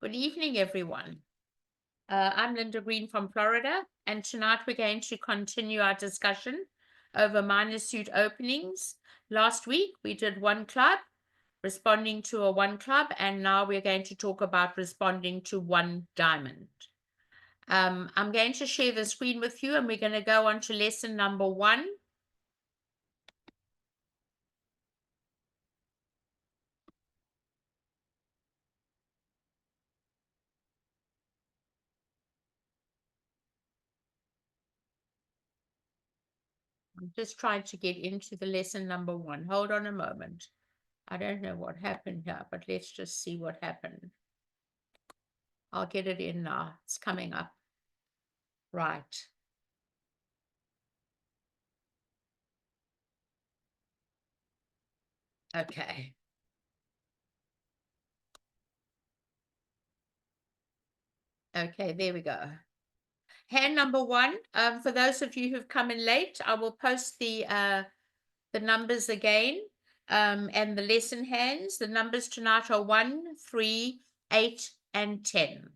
Good evening, everyone. I'm Linda Green from Florida, and tonight we're going to continue our discussion over minor suit openings. Last week we did one club, responding to a one club, and now we're going to talk about responding to one diamond. I'm going to share the screen with you, and we're going to go on to lesson number 1. I'm just trying to get into the lesson number 1. Hold on a moment. I don't know what happened here, but let's just see what happened. I'll get it in now. It's coming up. Right. Okay. Okay, there we go. Hand number 1. For those of you who've come in late, I will post the numbers again, and the lesson hands. The numbers tonight are 1, 3, 8, and 10.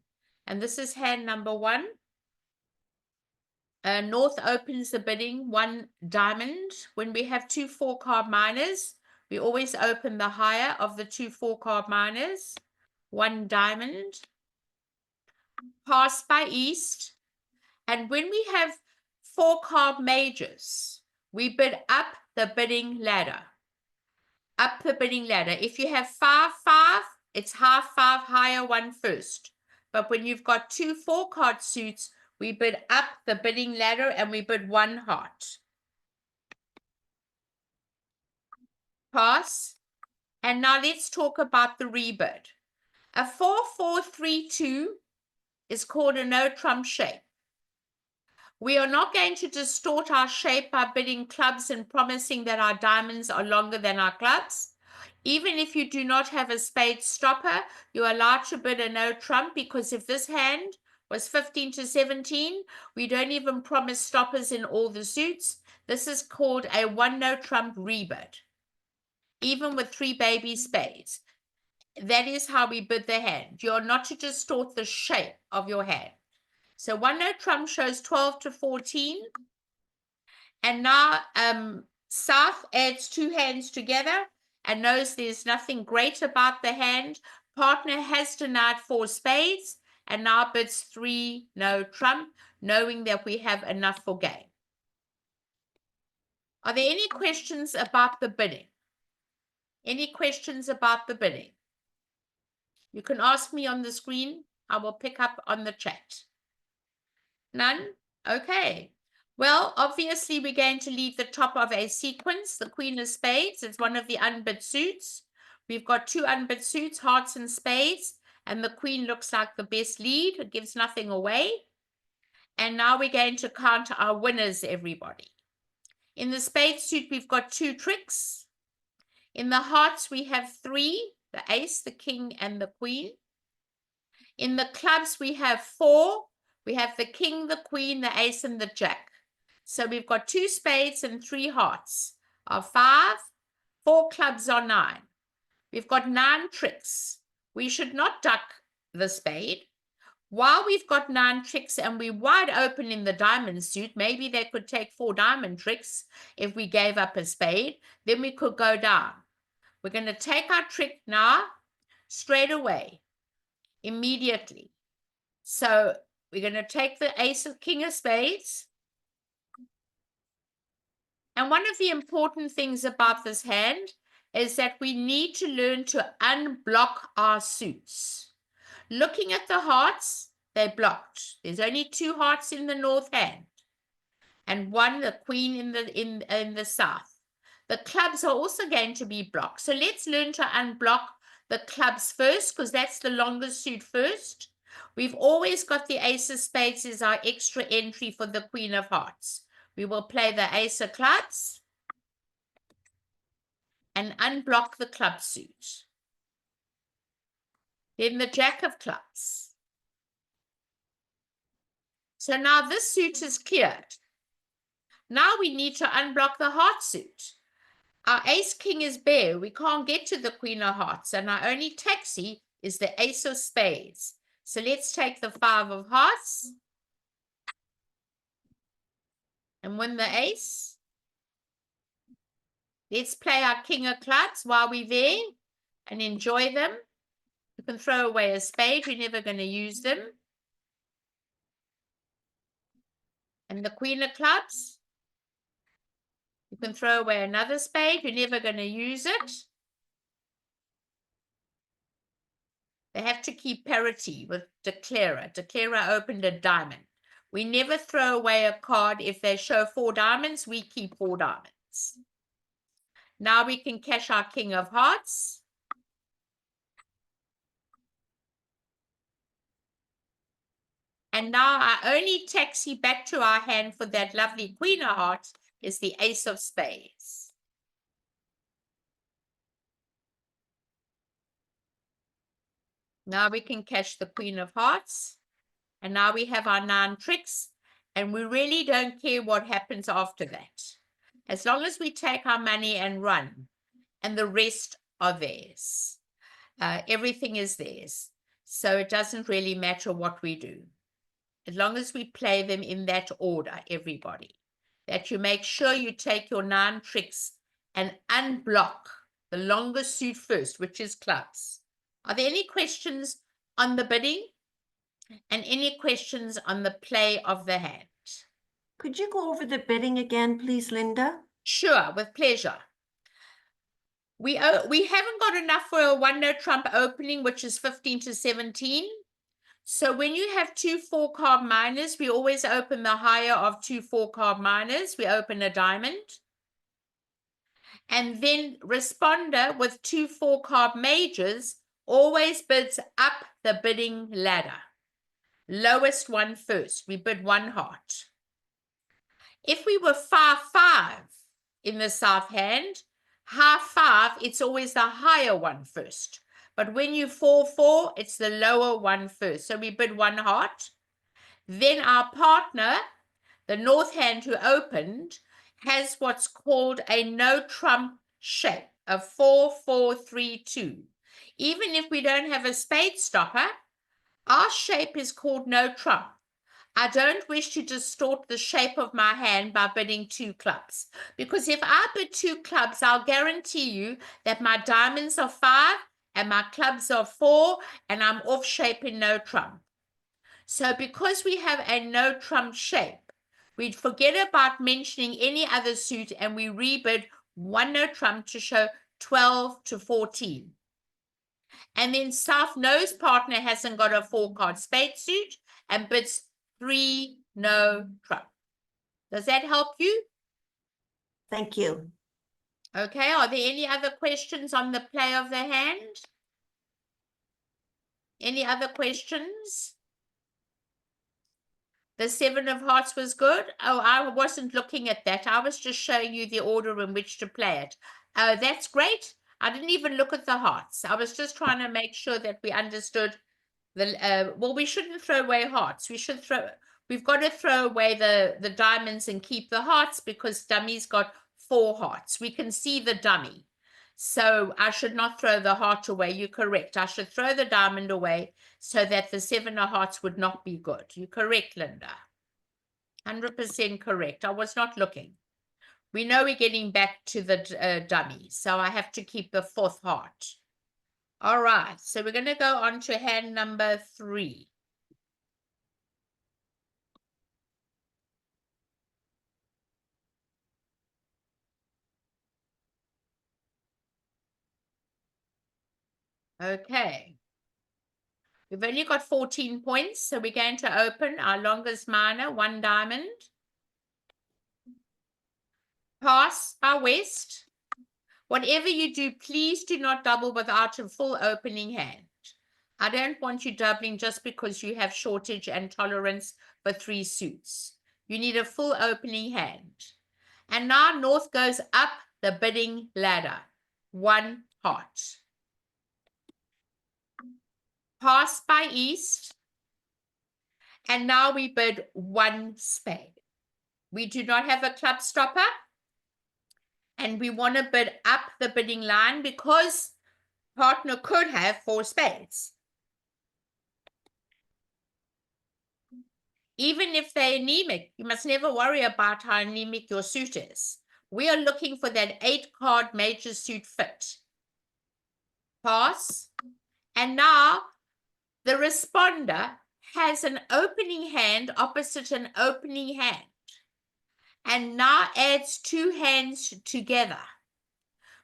And this is hand number 1. North opens the bidding 1 diamond. When we have 2 4-card minors, we always open the higher of the 2 4-card minors. 1 diamond. Pass by East. And when we have 4-card majors, we bid up the bidding ladder. Up the bidding ladder. If you have 5, 5, it's half 5 higher 1 first. But when you've got 2 4-card suits, we bid up the bidding ladder and we bid 1 heart. Pass. And now let's talk about the rebid. A 4-4-3-2 is called a no trump shape. We are not going to distort our shape by bidding clubs and promising that our diamonds are longer than our clubs. Even if you do not have a spade stopper, you're allowed to bid a no trump, because if this hand was 15 to 17, we don't even promise stoppers in all the suits. This is called a 1 no trump rebid, even with 3 baby spades. That is how we bid the hand. You're not to distort the shape of your hand. So 1 no trump shows 12 to 14. And now South adds 2 hands together and knows there's nothing great about the hand. Partner has denied 4 spades and now bids 3 no trump, knowing that we have enough for game. Are there any questions about the bidding? Any questions about the bidding? You can ask me on the screen. I will pick up on the chat. None? Okay. Well, obviously, we're going to leave the top of a sequence. The Queen of Spades is one of the unbid suits. We've got 2 unbid suits, hearts and spades, and the Queen looks like the best lead. It gives nothing away. And now we're going to count our winners, everybody. In the spade suit, we've got 2 tricks. In the hearts, we have 3, the ace, the king, and the queen. In the clubs, we have 4. We have the king, the queen, the ace, and the jack. So we've got 2 spades and 3 hearts are 5. 4 clubs are 9. We've got 9 tricks. We should not duck the spade. While we've got 9 tricks and we're wide open in the diamond suit, maybe they could take 4 diamond tricks if we gave up a spade, then we could go down. We're going to take our trick now, straight away, immediately. So we're going to take the ace of king of spades. And one of the important things about this hand is that we need to learn to unblock our suits. Looking at the hearts, they're blocked. There's only 2 hearts in the north hand and 1, the queen, in the south. The clubs are also going to be blocked. So let's learn to unblock the clubs first, because that's the longest suit first. We've always got the ace of spades as our extra entry for the queen of hearts. We will play the ace of clubs and unblock the club suit. Then the jack of clubs. So now this suit is cleared. Now we need to unblock the heart suit. Our ace king is bare. We can't get to the queen of hearts, and our only taxi is the ace of spades. So let's take the 5 of hearts and win the ace. Let's play our king of clubs while we're there and enjoy them. You can throw away a spade. We're never going to use them. And the queen of clubs. You can throw away another spade. You're never going to use it. They have to keep parity with declarer. Declarer opened a diamond. We never throw away a card. If they show 4 diamonds, we keep 4 diamonds. Now we can cash our king of hearts. And now our only taxi back to our hand for that lovely queen of hearts is the ace of spades. Now we can cash the queen of hearts. And now we have our 9 tricks. And we really don't care what happens after that. As long as we take our money and run. And the rest are theirs. Everything is theirs. So it doesn't really matter what we do. As long as we play them in that order, everybody. That you make sure you take your 9 tricks and unblock the longest suit first, which is clubs. Are there any questions on the bidding? And any questions on the play of the hand? Could you go over the bidding again, please, Linda? Sure, with pleasure. We haven't got enough for a 1-note trump opening, which is 15 to 17. So when you have 2 4-card minors, we always open the higher of 2 4-card minors. We open a diamond. And then responder with 2 4-card majors always bids up the bidding ladder. Lowest one first. We bid 1 heart. If we were 5-5 in the south hand, half 5, it's always the higher one first. But when you 4-4, it's the lower one first. So we bid 1 heart. Then our partner, the north hand who opened, has what's called a no trump shape, a 4-4-3-2. Even if we don't have a spade stopper, our shape is called no trump. I don't wish to distort the shape of my hand by bidding 2 clubs. Because if I bid 2 clubs, I'll guarantee you that my diamonds are 5 and my clubs are 4 and I'm off shape in no trump. So because we have a no trump shape, we'd forget about mentioning any other suit and we rebid 1 no trump to show 12 to 14. And then South knows partner hasn't got a 4-card spade suit and bids 3 no trump. Does that help you? Thank you. Okay, are there any other questions on the play of the hand? Any other questions? The 7 of hearts was good. Oh, I wasn't looking at that. I was just showing you the order in which to play it. Oh, that's great. I didn't even look at the hearts. I was just trying to make sure that we understood the, well, we shouldn't throw away hearts. We've got to throw away the diamonds and keep the hearts because dummy's got 4 hearts. We can see the dummy. So I should not throw the heart away. You're correct. I should throw the diamond away so that the 7 of hearts would not be good. You're correct, Linda. 100% correct. I was not looking. We know we're getting back to the dummy. So I have to keep the 4th heart. All right. So we're going to go on to hand number 3. Okay. We've only got 14 points, so we're going to open our longest minor, 1 diamond. Pass by west. Whatever you do, please do not double without a full opening hand. I don't want you doubling just because you have shortage and tolerance for 3 suits. You need a full opening hand. And now north goes up the bidding ladder. 1 heart. Pass by east. And now we bid 1 spade. We do not have a club stopper. And we want to bid up the bidding line because partner could have 4 spades. Even if they're anemic, you must never worry about how anemic your suit is. We are looking for that 8-card major suit fit. Pass. And now the responder has an opening hand opposite an opening hand. And now adds 2 hands together.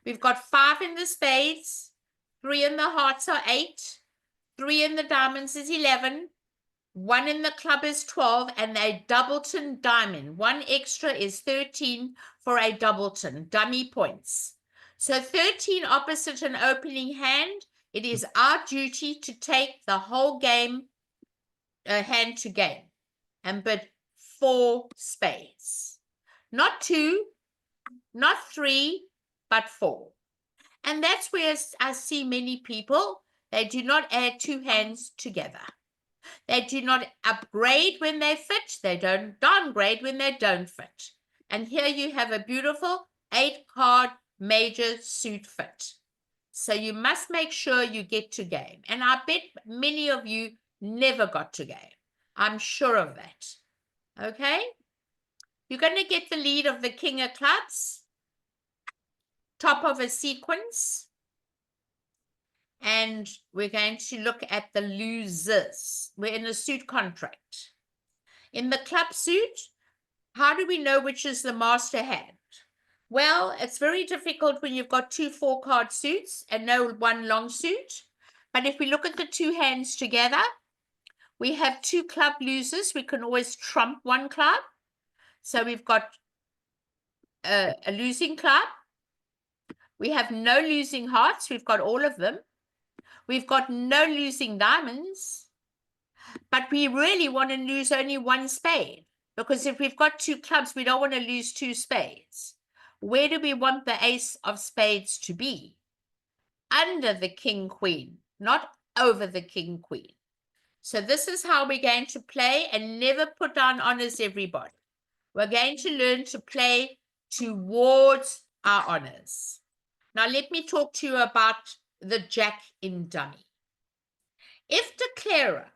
We've got 5 in the spades, 3 in the hearts are 8, 3 in the diamonds is 11, 1 in the club is 12, and a doubleton diamond. 1 extra is 13 for a doubleton, dummy points. So 13 opposite an opening hand. It is our duty to take the whole game, hand to game, and bid 4 spades. Not 2, not 3, but 4. And that's where I see many people, they do not add 2 hands together. They do not upgrade when they fit. They don't downgrade when they don't fit. And here you have a beautiful 8-card major suit fit. So you must make sure you get to game. And I bet many of you never got to game. I'm sure of that. Okay? You're going to get the lead of the king of clubs, top of a sequence. And we're going to look at the losers. We're in a suit contract. In the club suit, how do we know which is the master hand? Well, it's very difficult when you've got 2 4-card suits and no 1 long suit. But if we look at the 2 hands together, we have 2 club losers. We can always trump 1 club. So we've got a losing club. We have no losing hearts. We've got all of them. We've got no losing diamonds, but we really want to lose only 1 spade, because if we've got 2 clubs, we don't want to lose 2 spades. Where do we want the ace of spades to be? Under the king queen, not over the king queen. So this is how we're going to play, and never put down honors, everybody. We're going to learn to play towards our honors. Now let me talk to you about the jack in dummy. If declarer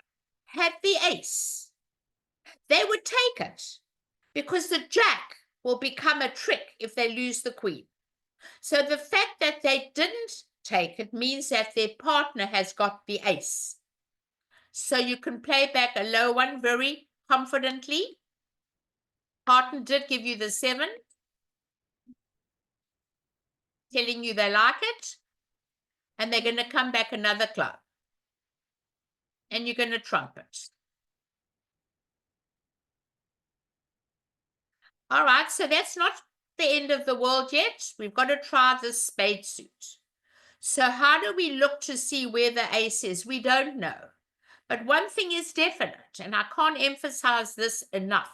had the ace, they would take it, because the jack will become a trick if they lose the queen. So the fact that they didn't take it means that their partner has got the ace. So you can play back a low one very confidently. Partner did give you the 7, telling you they like it. And they're going to come back another club. And you're going to trump it. All right, so that's not the end of the world yet. We've got to try this spade suit. So how do we look to see where the ace is? We don't know. But one thing is definite, and I can't emphasize this enough.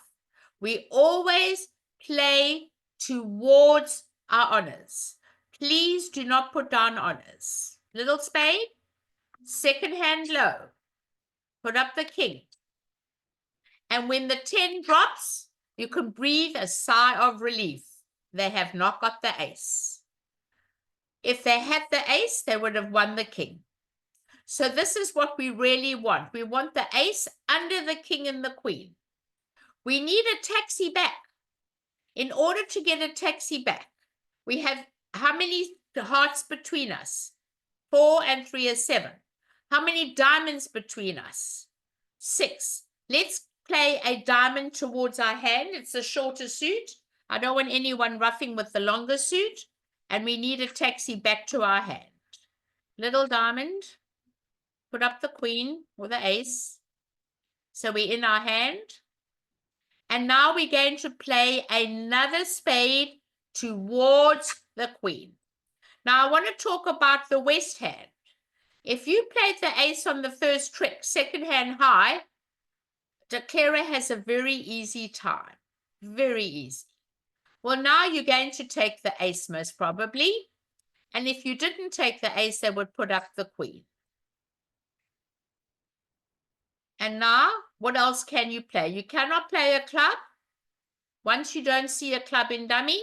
We always play towards our honors. Please do not put down honors. Little spade, second hand low. Put up the king. And when the 10 drops, you can breathe a sigh of relief. They have not got the ace. If they had the ace, they would have won the king. So this is what we really want. We want the ace under the king and the queen. We need a taxi back. In order to get a taxi back, we have how many hearts between us? 4 and 3 is 7. How many diamonds between us? 6. Let's play a diamond towards our hand. It's a shorter suit. I don't want anyone roughing with the longer suit. And we need a taxi back to our hand. Little diamond. Put up the queen or the ace. So we're in our hand. And now we're going to play another spade towards the queen. Now I want to talk about the west hand. If you played the ace on the first trick, second hand high, declarer has a very easy time. Very easy. Well, now you're going to take the ace most probably. And if you didn't take the ace, they would put up the queen. And now, what else can you play? You cannot play a club. Once you don't see a club in dummy,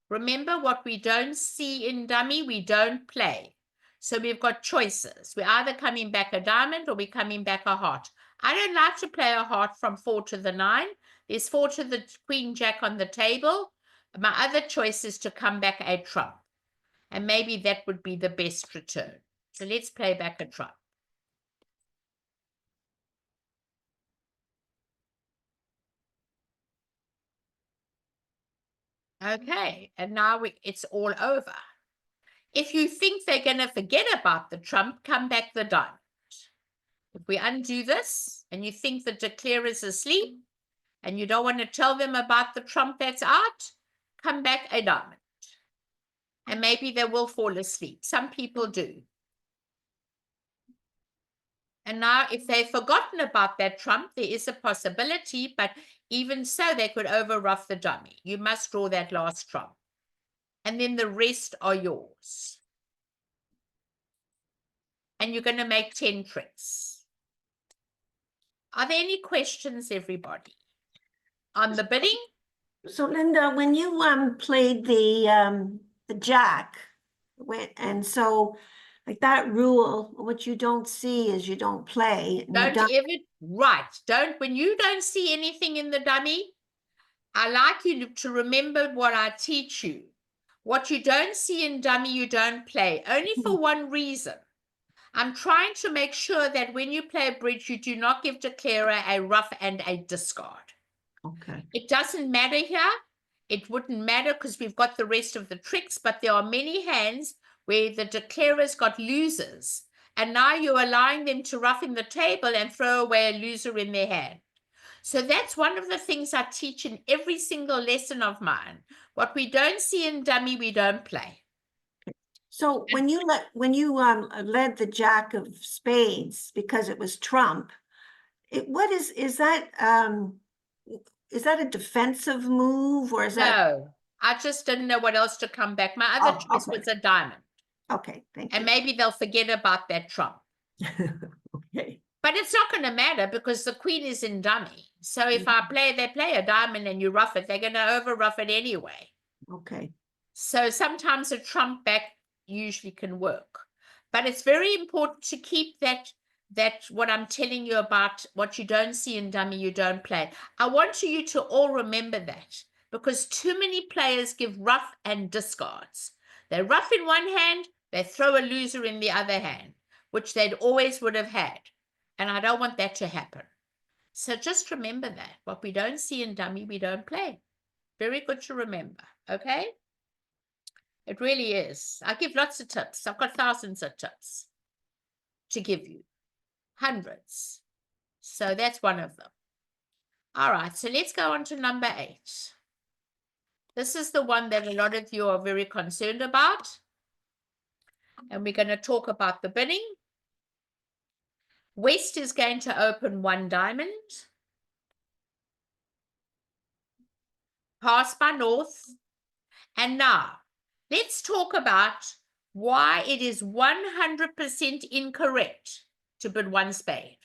remember what we don't see in dummy, we don't play. So we've got choices. We're either coming back a diamond or we're coming back a heart. I don't like to play a heart from 4 to the 9. There's 4 to the queen jack on the table. My other choice is to come back a trump. And maybe that would be the best return. So let's play back a trump. Okay, and now it's all over. If you think they're going to forget about the trump, come back the diamond. If we undo this and you think the declare is asleep and you don't want to tell them about the trump that's out, come back a diamond. And maybe they will fall asleep. Some people do. And now if they've forgotten about that trump, there is a possibility, but even so, they could overruff the dummy. You must draw that last trump. And then the rest are yours. And you're going to make 10 tricks. Are there any questions, everybody, on the bidding? So Linda, when you played the jack, and so like that rule, what you don't see is you don't play. Don't ever, right, when you don't see anything in the dummy, I like you to remember what I teach you. What you don't see in dummy, you don't play, only for one reason. I'm trying to make sure that when you play a bridge, you do not give declarer a ruff and a discard. Okay. It doesn't matter here. It wouldn't matter because we've got the rest of the tricks, but there are many hands where the declarers got losers. And now you're allowing them to ruff in the table and throw away a loser in their hand. So that's one of the things I teach in every single lesson of mine. What we don't see in dummy, we don't play. So when you led the jack of spades because it was trump, is that a defensive move or is that? No, I just didn't know what else to come back. My other choice was a diamond. Okay, thank you. And maybe they'll forget about that trump. Okay. But it's not going to matter because the queen is in dummy. So if they play a diamond and you ruff it, they're going to over ruff it anyway. Okay. So sometimes a trump back usually can work. But it's very important to keep that what I'm telling you about what you don't see in dummy, you don't play. I want you to all remember that because too many players give ruff and discards. They ruff in one hand, they throw a loser in the other hand, which they'd always would have had. And I don't want that to happen. So just remember that. What we don't see in dummy, we don't play. Very good to remember, okay? It really is. I give lots of tips. I've got thousands of tips to give you. Hundreds. So that's one of them. All right, so let's go on to number 8. This is the one that a lot of you are very concerned about. And we're going to talk about the bidding. West is going to open 1 diamond. Pass by North. And now, let's talk about why it is 100% incorrect to bid 1 spade.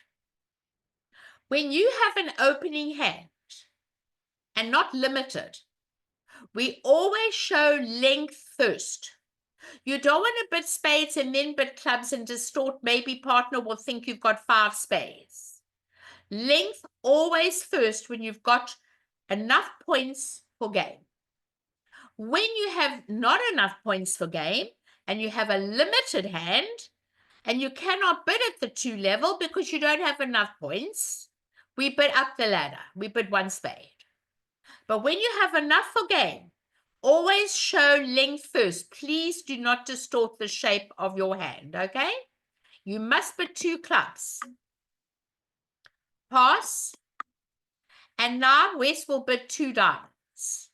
When you have an opening hand and not limited, we always show length first. You don't want to bid spades and then bid clubs and distort. Maybe partner will think you've got 5 spades. Length always first when you've got enough points for game. When you have not enough points for game and you have a limited hand and you cannot bid at the 2 level because you don't have enough points, we bid up the ladder. We bid 1 spade. But when you have enough for game, always show length first. Please do not distort the shape of your hand, okay? You must bid 2 clubs. Pass. And now West will bid 2 diamonds.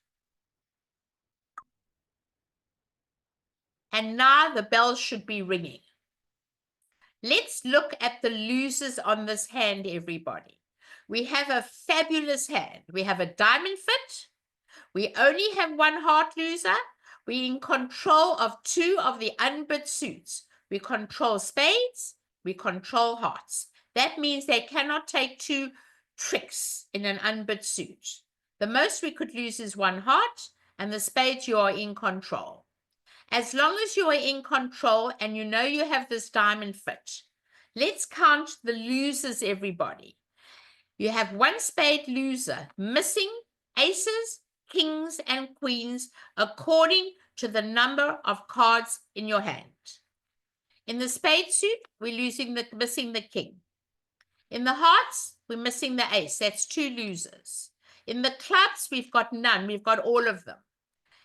And now the bell should be ringing. Let's look at the losers on this hand, everybody. We have a fabulous hand. We have a diamond fit. We only have 1 heart loser. We're in control of 2 of the unbid suits. We control spades. We control hearts. That means they cannot take 2 tricks in an unbid suit. The most we could lose is 1 heart, and the spades you are in control. As long as you are in control and you know you have this diamond fit, let's count the losers, everybody. You have one spade loser, missing aces, kings, and queens according to the number of cards in your hand. In the spade suit, we're missing the king. In the hearts, we're missing the ace. That's 2 losers. In the clubs, we've got none. We've got all of them.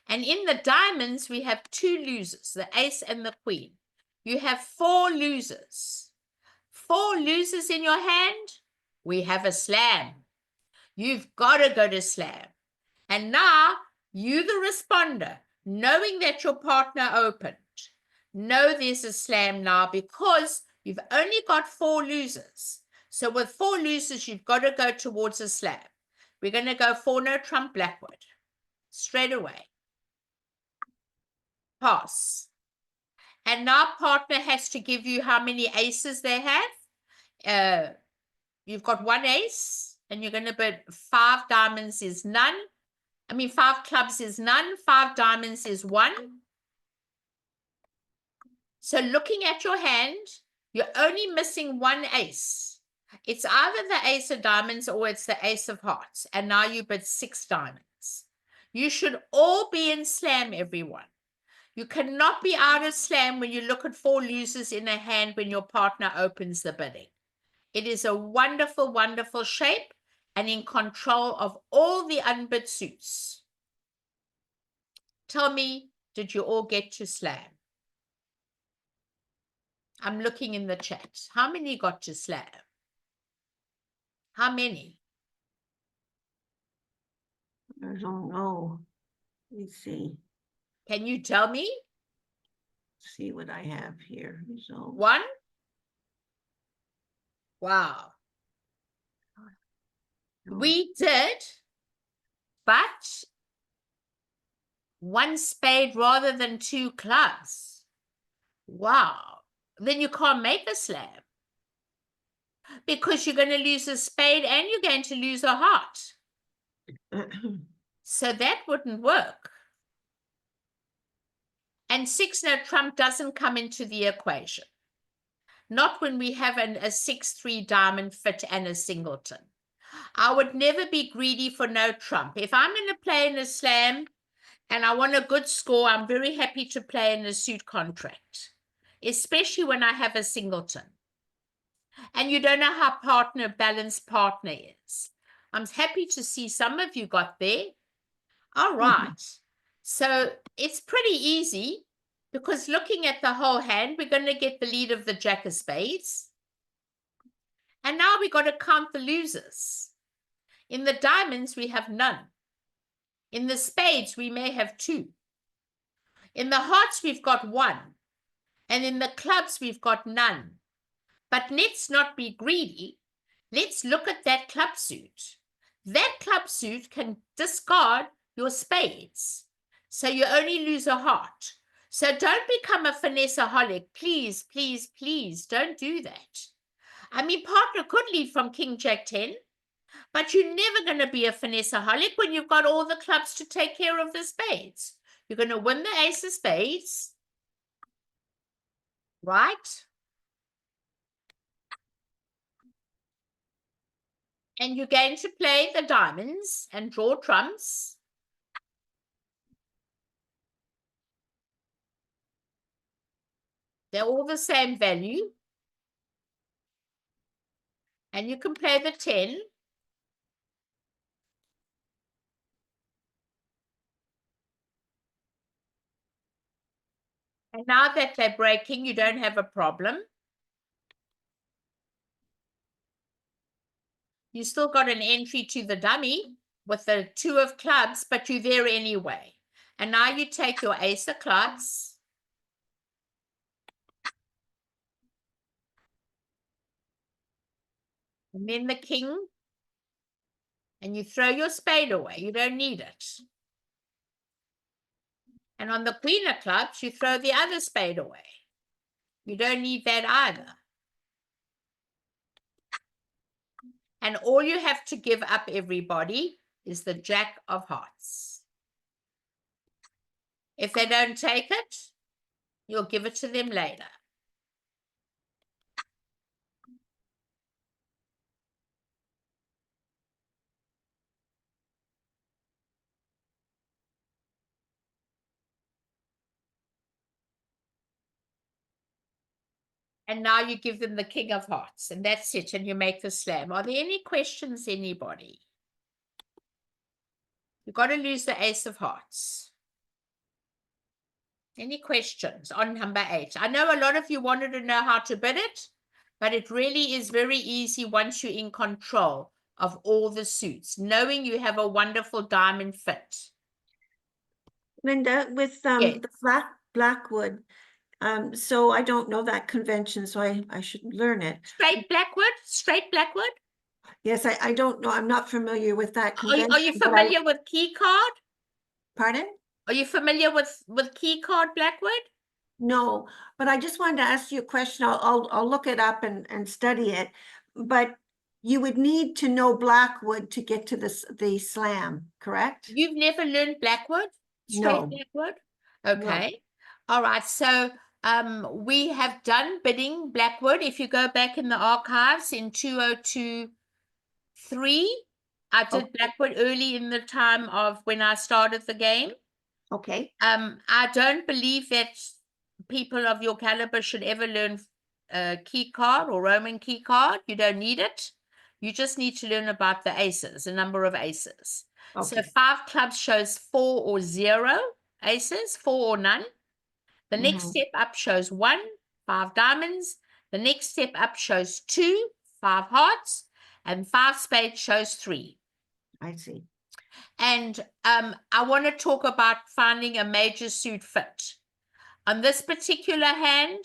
And in the diamonds, we have 2 losers, the ace and the queen. You have 4 losers. 4 losers in your hand, we have a slam. You've got to go to slam. And now, you the responder, knowing that your partner opened, know there's a slam now because you've only got 4 losers. So with 4 losers, you've got to go towards a slam. We're going to go 4 no trump blackwood. Straight away. Pass. And now partner has to give you how many aces they have. You've got 1 ace, and you're going to put 5 diamonds is none. 5 clubs is none. 5 diamonds is 1. So looking at your hand, you're only missing 1 ace. It's either the ace of diamonds or it's the ace of hearts. And now you put 6 diamonds. You should all be in slam, everyone. You cannot be out of slam when you look at 4 losers in a hand when your partner opens the bidding. It is a wonderful, wonderful shape and in control of all the unbid suits. Tell me, did you all get to slam? I'm looking in the chat. How many got to slam? How many? I don't know. Let's see. Can you tell me? See what I have here. So 1? Wow. We did, but 1 spade rather than 2 clubs. Wow. Then you can't make a slam because you're going to lose a spade and you're going to lose a heart. So that wouldn't work. And 6 no trump doesn't come into the equation. Not when we have a 6-3 diamond fit and a singleton. I would never be greedy for no trump. If I'm going to play in a slam and I want a good score, I'm very happy to play in a suit contract, especially when I have a singleton. And you don't know how balanced partner is. I'm happy to see some of you got there. All right. So it's pretty easy because looking at the whole hand, we're going to get the lead of the jack of spades. And now we got to count the losers. In the diamonds, we have none. In the spades, we may have 2. In the hearts, we've got 1. And in the clubs, we've got none. But let's not be greedy. Let's look at that club suit. That club suit can discard your spades. So you only lose a heart. So don't become a finesse-aholic. Please, please, please don't do that. Partner could lead from King Jack 10, but you're never going to be a finesse-aholic when you've got all the clubs to take care of the spades. You're going to win the ace of spades, right? And you're going to play the diamonds and draw trumps. They're all the same value. And you can play the 10. And now that they're breaking, you don't have a problem. You still got an entry to the dummy with the 2 of clubs, but you're there anyway. And now you take your ace of clubs. And then the king. And you throw your spade away. You don't need it. And on the queen of clubs, you throw the other spade away. You don't need that either. And all you have to give up, everybody, is the jack of hearts. If they don't take it, You'll give it to them later. And now you give them the King of Hearts, and that's it, and you make the slam. Are there any questions, anybody? You've got to lose the Ace of Hearts. Any questions on number 8? I know a lot of you wanted to know how to bid it, but it really is very easy once you're in control of all the suits, knowing you have a wonderful diamond fit. Linda, with Yes. the Blackwood, so I don't know that convention, so I should learn it. Straight Blackwood? Yes, I don't know. I'm not familiar with that convention. Are you familiar with key card? Pardon? Are you familiar with key card Blackwood? No, but I just wanted to ask you a question. I'll look it up and study it. But you would need to know Blackwood to get to the slam, correct? You've never learned Blackwood? Straight No. Blackwood? Okay. All right. So we have done bidding Blackwood. If you go back in the archives in 2023, I did Okay. Blackwood early in the time of when I started the game. Okay. I don't believe that people of your caliber should ever learn key card or Roman key card. You don't need it. You just need to learn about the aces, the number of aces. So Okay. 5 clubs shows 4 or 0 aces, 4 or none. The next step up shows 1, 5 diamonds. The next step up shows 2, 5 hearts, and 5 spades shows 3. I see. And I want to talk about finding a major suit fit. On this particular hand,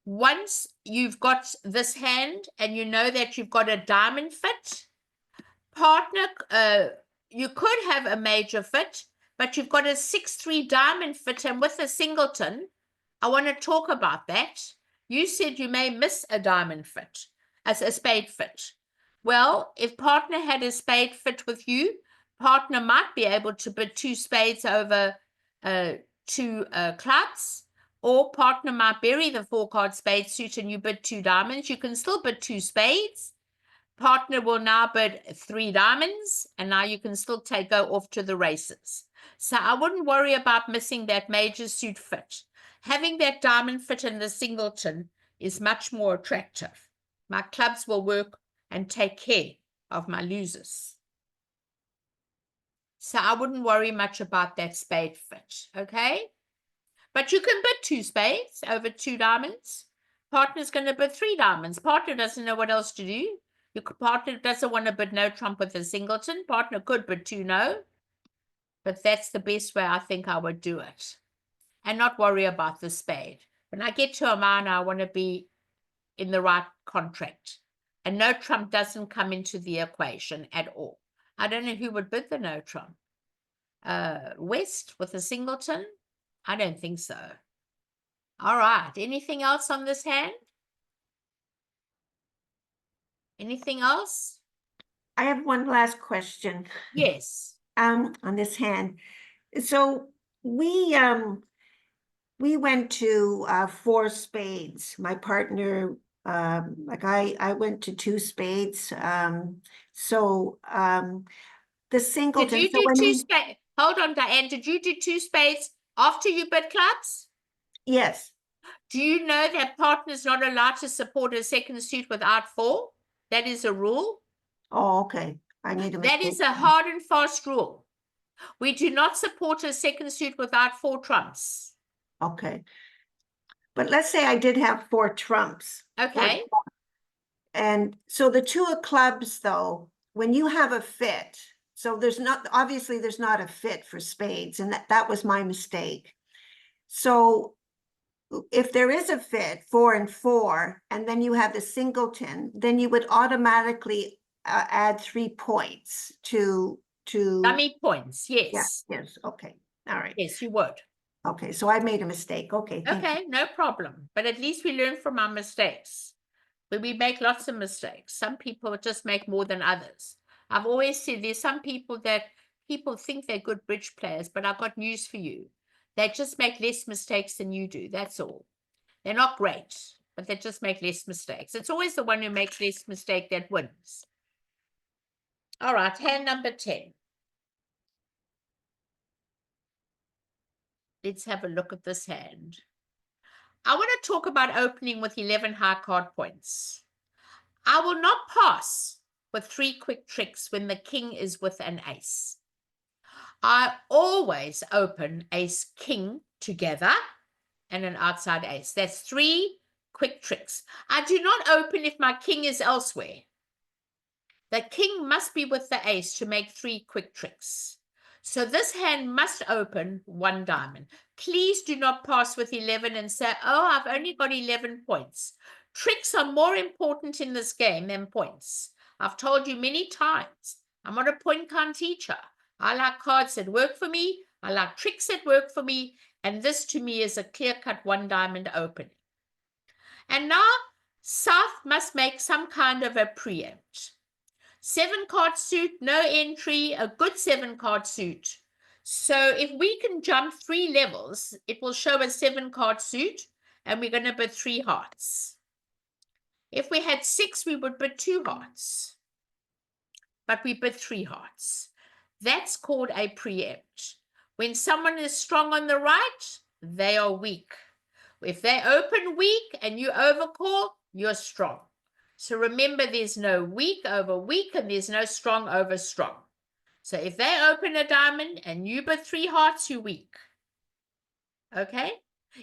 once you've got this hand and you know that you've got a diamond fit, partner, you could have a major fit, but you've got a 6-3 diamond fit, and with a singleton, I want to talk about that. You said you may miss a diamond fit, as a spade fit. Well, if partner had a spade fit with you, partner might be able to bid 2 spades over 2 clubs, or partner might bury the 4-card spade suit and you bid 2 diamonds. You can still bid 2 spades. Partner will now bid 3 diamonds, and now you can still go off to the races. So I wouldn't worry about missing that major suit fit. Having that diamond fit in the singleton is much more attractive. My clubs will work and take care of my losers. So I wouldn't worry much about that spade fit, okay? But you can bid 2 spades over 2 diamonds. Partner's going to bid 3 diamonds. Partner doesn't know what else to do. Your partner doesn't want to bid no trump with a singleton. Partner could bid 2 no. But that's the best way I think I would do it. And not worry about the spade. When I get to a minor, I want to be in the right contract. And no trump doesn't come into the equation at all. I don't know who would bid the no trump. West with a singleton? I don't think so. All right. Anything else on this hand? Anything else? I have one last question. Yes. On this hand. So we went to 4 spades. My partner, like I went to 2 spades. So the singleton. Did you do 2 spades? Hold on, Diane. Did you do 2 spades after you bid clubs? Yes. Do you know that partner's not allowed to support a second suit without 4? That is a rule. Oh, okay. I need a That is a hard and fast rule. We do not support a second suit without 4 trumps. Okay. But let's say I did have 4 trumps. Okay. And so the 2 of clubs, though, when you have a fit, so obviously there's not a fit for spades, and that was my mistake. So if there is a fit, 4 and 4, and then you have the singleton, then you would automatically add 3 points to dummy points. Yes. Yes. Okay. All right. Yes, you would. Okay. So I made a mistake. Okay. Okay, no problem. But at least we learn from our mistakes. But we make lots of mistakes. Some people just make more than others. I've always said there's some people that people think they're good bridge players, but I've got news for you. They just make less mistakes than you do. That's all. They're not great, but they just make less mistakes. It's always the one who makes less mistake that wins. All right, hand number 10. Let's have a look at this hand. I want to talk about opening with 11 high card points. I will not pass with 3 quick tricks when the king is with an ace. I always open ace king together and an outside ace. That's 3 quick tricks. I do not open if my king is elsewhere. The king must be with the ace to make 3 quick tricks. So this hand must open 1 diamond. Please do not pass with 11 and say, oh, I've only got 11 points. Tricks are more important in this game than points. I've told you many times, I'm not a point count teacher. I like cards that work for me. I like tricks that work for me. And this to me is a clear-cut 1 diamond opening. And now South must make some kind of a preempt. 7-card suit, no entry, a good 7-card suit. So if we can jump 3 levels, it will show a 7-card suit, and we're going to bid 3 hearts. If we had 6, we would bid 2 hearts. But we bid 3 hearts. That's called a preempt. When someone is strong on the right, they are weak. If they open weak and you overcall, you're strong. So remember, there's no weak over weak and there's no strong over strong. So if they open a diamond and you bid 3 hearts, you're weak. Okay?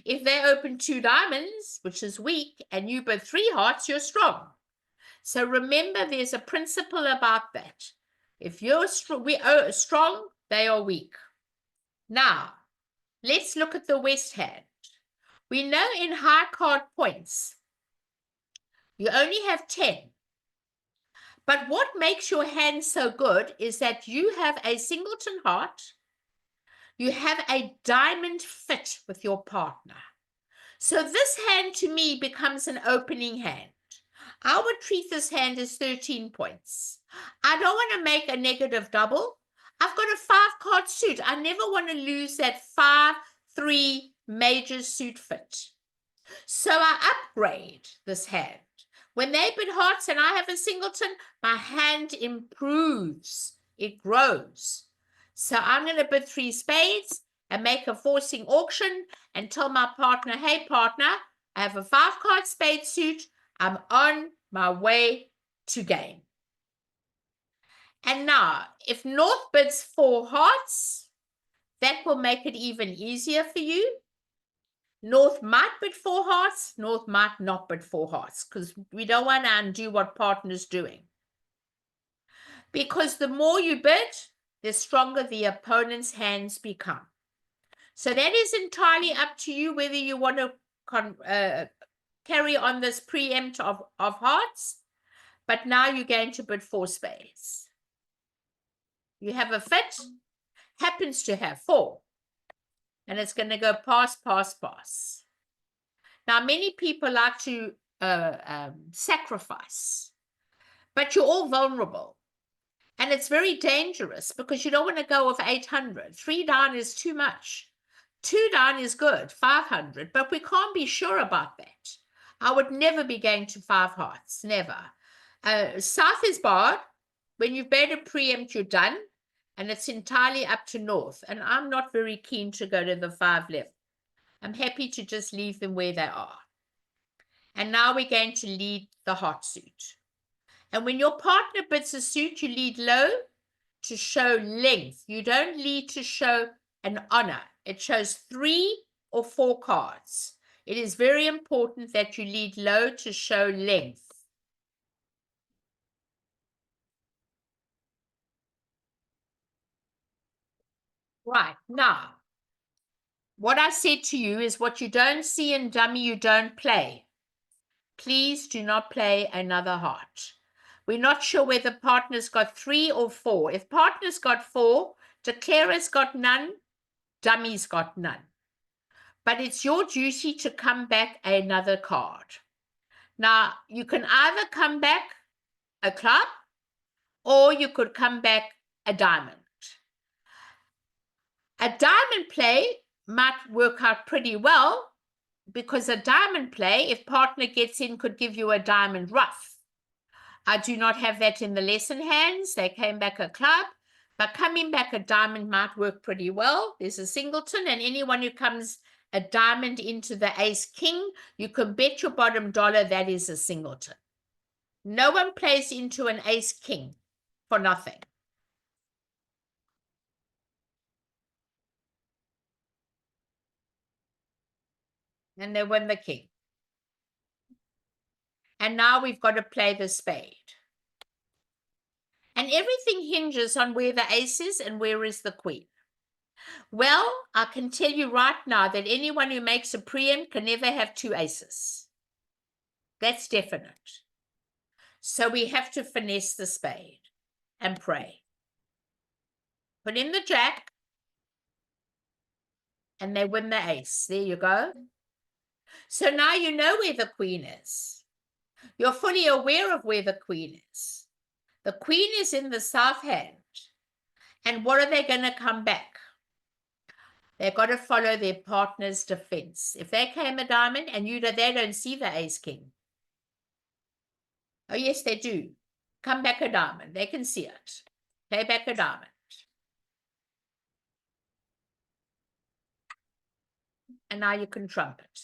If they open 2 diamonds, which is weak, and you bid 3 hearts, you're strong. So remember, there's a principle about that. If you're strong, they are weak. Now, let's look at the West hand. We know in high card points, you only have 10. But what makes your hand so good is that you have a singleton heart, you have a diamond fit with your partner. So this hand to me becomes an opening hand. I would treat this hand as 13 points. I don't want to make a negative double. I've got a 5-card suit. I never want to lose that 5-3 major suit fit. So I upgrade this hand. When they bid hearts and I have a singleton, my hand improves. It grows. So I'm going to bid 3 spades and make a forcing auction and tell my partner, hey, partner, I have a 5-card spade suit. I'm on my way to game. And now, if North bids 4 hearts, that will make it even easier for you. North might bid 4 hearts, North might not bid 4 hearts, because we don't want to undo what partner's doing. Because the more you bid, the stronger the opponent's hands become. So that is entirely up to you whether you want to carry on this preempt of hearts, but now you're going to bid 4 spades. You have a fit, happens to have 4. And it's going to go pass, pass, pass. Now, many people like to sacrifice, but you're all vulnerable. And it's very dangerous because you don't want to go with 800. 3 down is too much. 2 down is good, 500, but we can't be sure about that. I would never be going to 5 hearts, never. South is barred. When you've made a preempt, you're done. And it's entirely up to North. And I'm not very keen to go to the 5 level. I'm happy to just leave them where they are. And now we're going to lead the heart suit. And when your partner bids a suit, you lead low to show length. You don't lead to show an honor. It shows 3 or 4 cards. It is very important that you lead low to show length. Right, now, what I said to you is what you don't see in dummy, you don't play. Please do not play another heart. We're not sure whether partner's got 3 or 4. If partner's got 4, declarer's got none, dummy's got none. But it's your duty to come back another card. Now, you can either come back a club or you could come back a diamond. A diamond play might work out pretty well, because a diamond play, if partner gets in, could give you a diamond ruff. I do not have that in the lesson hands. They came back a club, but coming back a diamond might work pretty well. There's a singleton, and anyone who comes a diamond into the ace king, you can bet your bottom dollar that is a singleton. No one plays into an ace king for nothing. And they win the king. And now we've got to play the spade. And everything hinges on where the ace is and where is the queen. Well, I can tell you right now that anyone who makes a preempt can never have two aces. That's definite. So we have to finesse the spade and pray. Put in the jack, and they win the ace. There you go. So now you know where the queen is. You're fully aware of where the queen is. The queen is in the south hand. And what are they going to come back? They've got to follow their partner's defense. If they came a diamond and they don't see the ace king. Oh, yes, they do. Come back a diamond. They can see it. Play back a diamond. And now you can trumpet.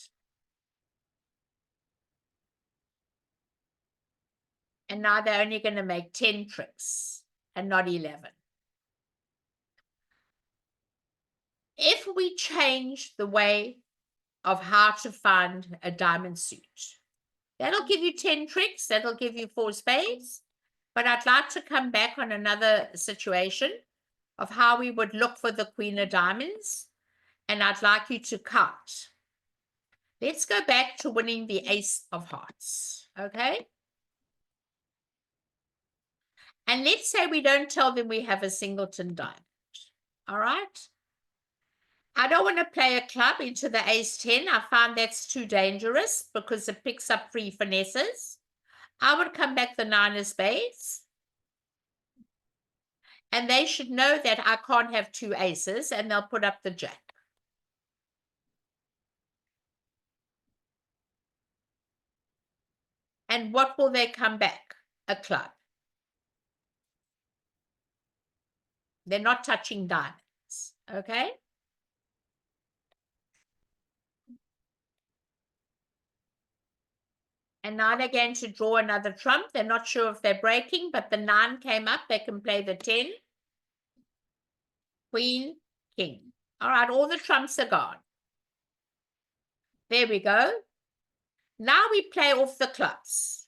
And now they're only going to make 10 tricks and not 11. If we change the way of how to find a diamond suit, that'll give you 10 tricks. That'll give you 4 spades. But I'd like to come back on another situation of how we would look for the queen of diamonds. And I'd like you to count. Let's go back to winning the ace of hearts. Okay? And let's say we don't tell them we have a singleton diamond. All right? I don't want to play a club into the ace 10. I find that's too dangerous because it picks up free finesses. I would come back the 9 of spades. And they should know that I can't have 2 aces, and they'll put up the jack. And what will they come back? A club. They're not touching diamonds, okay? And now they're going to draw another trump. They're not sure if they're breaking, but the 9 came up. They can play the 10. Queen, king. All right, all the trumps are gone. There we go. Now we play off the clubs.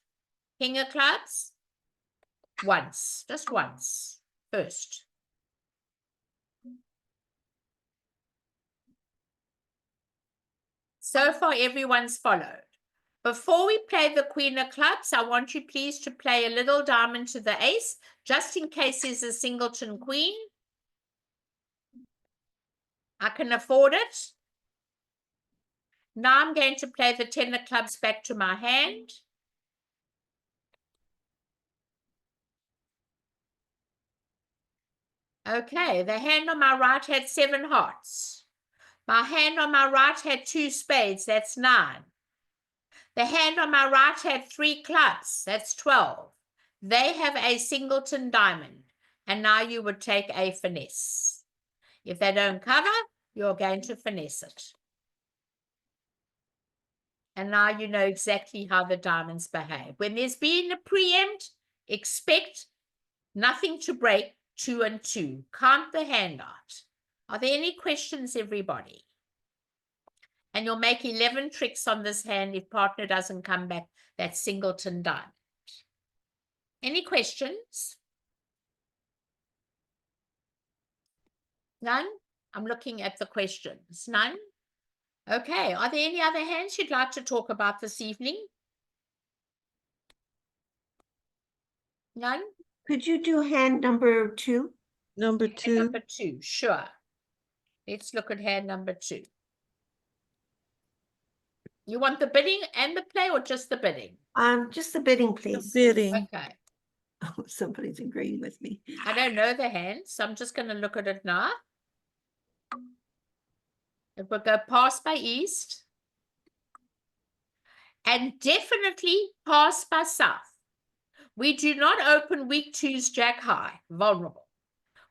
King of clubs. Once, just once, first. So far, everyone's followed. Before we play the queen of clubs, I want you please to play a little diamond to the ace, just in case there's a singleton queen. I can afford it. Now I'm going to play the 10 of clubs back to my hand. Okay, the hand on my right had 7 hearts. My hand on my right had 2 spades, that's 9. The hand on my right had 3 clubs, that's 12. They have a singleton diamond, and now you would take a finesse. If they don't cover, you're going to finesse it. And now you know exactly how the diamonds behave. When there's been a preempt, expect nothing to break 2 and 2. Count the hand out. Are there any questions, everybody? And you'll make 11 tricks on this hand if partner doesn't come back that singleton diamond. Any questions? None? I'm looking at the questions. None? Okay. Are there any other hands you'd like to talk about this evening? None? Could you do hand number 2? Number Hand 2. number 2, sure. Let's look at hand number 2. You want the bidding and the play or just the bidding? Just the bidding, The please. bidding. Okay. Oh, somebody's agreeing with me. I don't know the hand, so I'm just going to look at it now. It will go pass by east. And definitely pass by south. We do not open week two's jack high, vulnerable.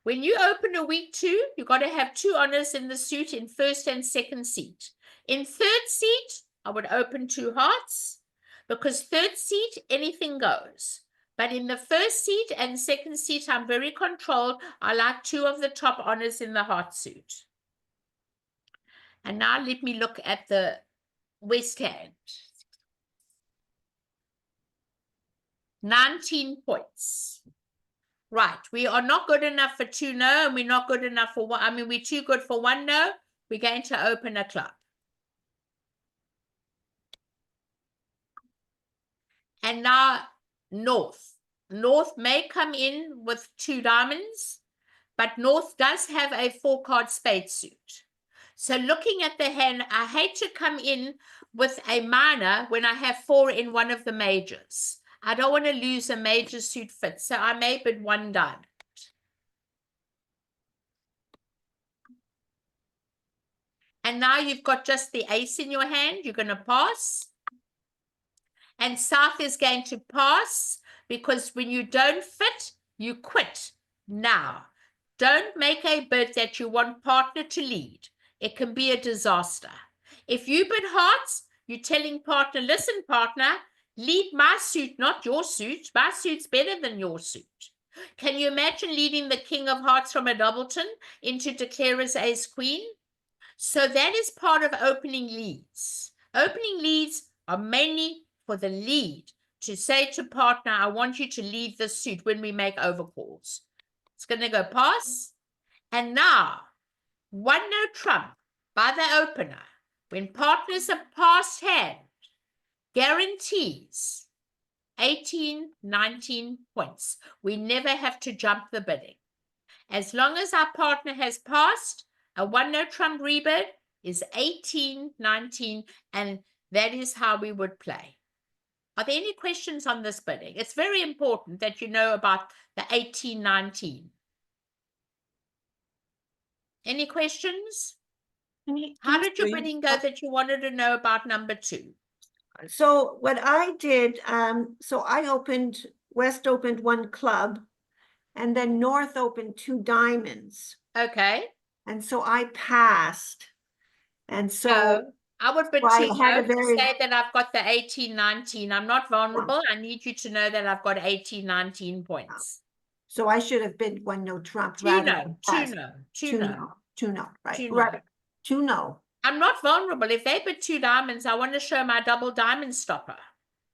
When you open a week two, you've got to have 2 honors in the suit in first and second seat. In third seat, I would open 2 hearts because third seat, anything goes. But in the first seat and second seat, I'm very controlled. I like 2 of the top honors in the heart suit. And now let me look at the west hand. 19 points. Right, we are not good enough for 2 no, and we're not good enough for 1. I mean, we're too good for 1 no. We're going to open a club. And now north. North may come in with 2 diamonds, but north does have a 4-card spade suit. So looking at the hand, I hate to come in with a minor when I have 4 in one of the majors. I don't want to lose a major suit fit, so I may bid 1 diamond. And now you've got just the ace in your hand. You're going to pass. And south is going to pass because when you don't fit, you quit. Now, don't make a bid that you want partner to lead. It can be a disaster. If you bid hearts, you're telling partner, listen, partner, lead my suit, not your suit. My suit's better than your suit. Can you imagine leading the king of hearts from a doubleton into declarer's ace queen? So that is part of opening leads. Opening leads are mainly for the lead to say to partner, I want you to lead the suit when we make overcalls. It's going to go pass. And now, 1 no trump by the opener. When partners are past hand, guarantees 18, 19 points. We never have to jump the bidding. As long as our partner has passed, a 1 no trump rebid is 18, 19, and that is how we would play. Are there any questions on this bidding? It's very important that you know about the 18, 19. Any questions? How did your bidding go that you wanted to know about number 2? So what I did, so West opened 1 club, and then North opened 2 diamonds. Okay. And so I passed. And so No, I would bid I 2 had no a to very- say that I've got the 18, 19. I'm not vulnerable. I need you to know that I've got 18, 19 points. So I should have bid 1 no trump 2 rather no, than 2 pass. no, 2 2 no. no, 2 no, right, 2 no. right, 2 no. I'm not vulnerable. If they bid 2 diamonds, I want to show my double diamond stopper.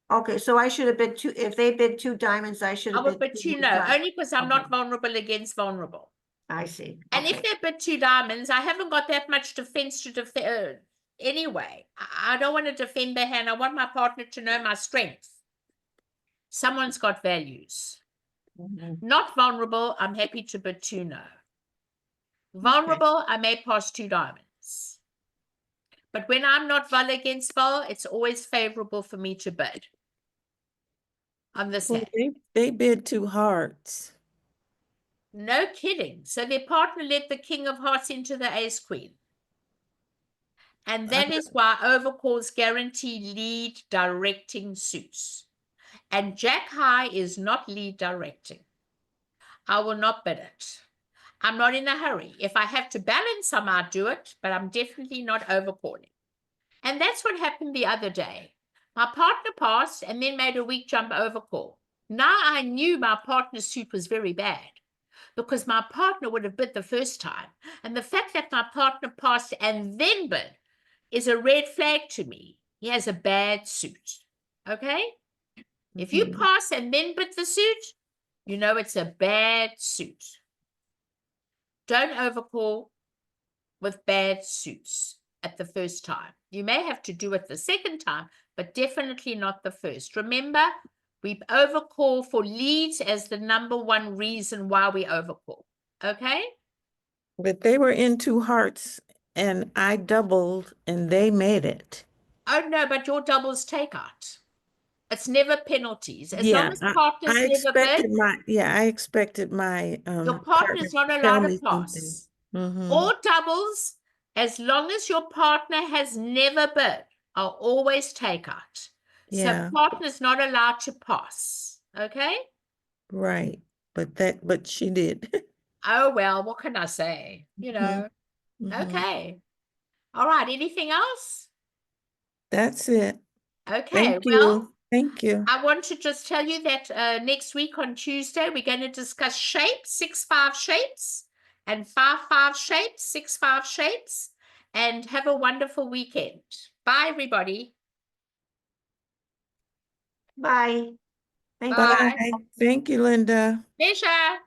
Okay, so I should have bid 2, if they bid 2 diamonds, I should I have would bid bid 2 2 no, trump. only because I'm not Okay. vulnerable against vulnerable. I see. And if Okay. they bid 2 diamonds, I haven't got that much defense to defend anyway. I don't want to defend their hand. I want my partner to know my strength. Someone's got values. Mhm. Not vulnerable, I'm happy to bid 2 no. Vulnerable, I may pass 2 diamonds. But when I'm not vul against vul, it's always favorable for me to bid on this hand. They bid 2 hearts. No kidding. So their partner let the king of hearts into the ace queen. And that is why overcalls guarantee lead directing suits. And jack high is not lead directing. I will not bid it. I'm not in a hurry. If I have to balance some, I'll do it, but I'm definitely not overcalling. And that's what happened the other day. My partner passed and then made a weak jump overcall. Now I knew my partner's suit was very bad because my partner would have bid the first time. And the fact that my partner passed and then bid is a red flag to me. He has a bad suit. Okay? If you pass and then bid the suit, you know it's a bad suit. Don't overcall with bad suits at the first time. You may have to do it the second time, but definitely not the first. Remember, we overcall for leads as the number 1 reason why we overcall. Okay? But they were in 2 hearts and I doubled and they made it. Oh no, but your doubles take out. It's never penalties. As Yeah, long as partners I never bid, expected my your partner's not to allowed tell to me something. pass. All doubles, As long as your partner has never bid, I'll always take out. Yeah. So partner's not allowed to pass. Okay? Right. But she did. Oh, well, what can I say? You know, Mhm. okay. All right. Anything else? That's it. Okay. Thank Well, you. Thank you. I want to just tell you that next week on Tuesday, we're going to discuss shapes, 6-5 shapes, and 5-5 shapes, 6-5 shapes, and have a wonderful weekend. Bye, everybody. Bye. Thank you. Bye. Bye. Thank you, Linda. Pleasure.